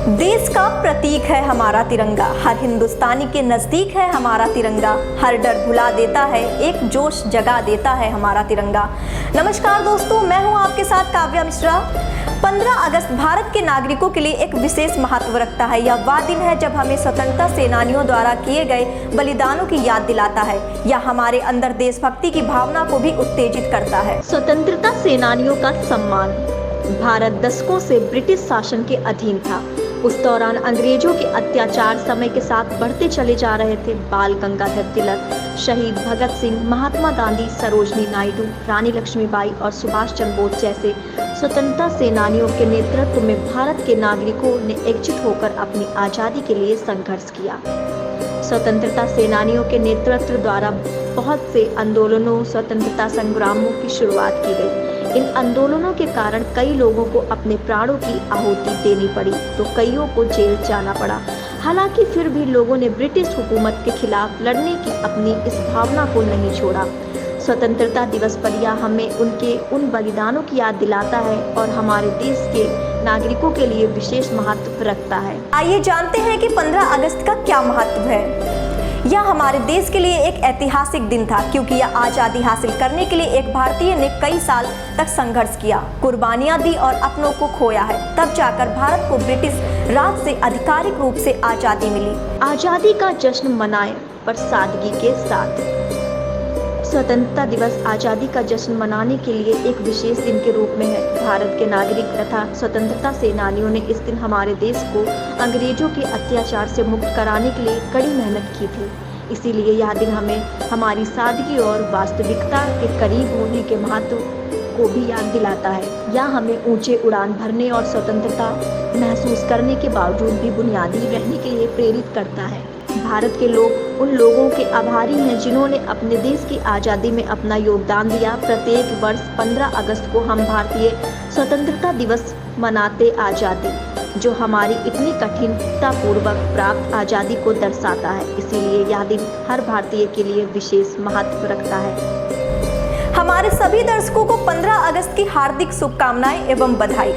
देश का प्रतीक है हमारा तिरंगा, हर हिंदुस्तानी के नज़दीक है हमारा तिरंगा, हर डर भुला देता है, एक जोश जगा देता है हमारा तिरंगा। नमस्कार दोस्तों, मैं हूं आपके साथ काव्या मिश्रा। 15 अगस्त भारत के नागरिकों के लिए एक विशेष महत्व रखता है। यह वह दिन है जब हमें स्वतंत्रता सेनानियों द्वारा किए गए बलिदानों की याद दिलाता है। यह हमारे अंदर देशभक्ति की भावना को भी उत्तेजित करता है। स्वतंत्रता सेनानियों का सम्मान। भारत दशकों से ब्रिटिश शासन के अधीन था। उस दौरान अंग्रेजों के अत्याचार समय के साथ बढ़ते चले जा रहे थे। बाल गंगाधर तिलक, शहीद भगत सिंह, महात्मा गांधी, सरोजनी नायडू, रानी लक्ष्मीबाई और सुभाष चंद्र बोस जैसे स्वतंत्रता सेनानियों के नेतृत्व में भारत के नागरिकों ने एकजुट होकर अपनी आज़ादी के लिए संघर्ष किया। स्वतंत्रता सेनानियों के नेतृत्व द्वारा बहुत से आंदोलनों, स्वतंत्रता संग्रामों की शुरुआत की गई। इन आंदोलनों के कारण कई लोगों को अपने प्राणों की आहुति देनी पड़ी तो कईयों को जेल जाना पड़ा। हालांकि फिर भी लोगों ने ब्रिटिश हुकूमत के खिलाफ लड़ने की अपनी इस भावना को नहीं छोड़ा। स्वतंत्रता दिवस पर यह हमें उनके उन बलिदानों की याद दिलाता है और हमारे देश के नागरिकों के लिए विशेष महत्व रखता है। आइए जानते हैं कि 15 अगस्त का क्या महत्व है। यह हमारे देश के लिए एक ऐतिहासिक दिन था क्योंकि यह आज़ादी हासिल करने के लिए एक भारतीय ने कई साल तक संघर्ष किया, कुर्बानियां दी और अपनों को खोया है। तब जाकर भारत को ब्रिटिश राज से आधिकारिक रूप से आज़ादी मिली। आज़ादी का जश्न मनाएं पर सादगी के साथ। स्वतंत्रता दिवस आज़ादी का जश्न मनाने के लिए एक विशेष दिन के रूप में है। भारत के नागरिक तथा स्वतंत्रता सेनानियों ने इस दिन हमारे देश को अंग्रेजों के अत्याचार से मुक्त कराने के लिए कड़ी मेहनत की थी। इसीलिए यह दिन हमें हमारी सादगी और वास्तविकता के करीब होने के महत्व को भी याद दिलाता है। यह हमें ऊंचे उड़ान भरने और स्वतंत्रता महसूस करने के बावजूद भी बुनियादी रहने के लिए प्रेरित करता है। भारत के लोग उन लोगों के आभारी हैं जिन्होंने अपने देश की आज़ादी में अपना योगदान दिया। प्रत्येक वर्ष 15 अगस्त को हम भारतीय स्वतंत्रता दिवस मनाते आज़ादी, जो हमारी इतनी कठिनतापूर्वक प्राप्त आज़ादी को दर्शाता है। इसीलिए यह दिन हर भारतीय के लिए विशेष महत्व रखता है। हमारे सभी दर्शकों को 15 अगस्त की हार्दिक शुभकामनाएं एवं बधाई।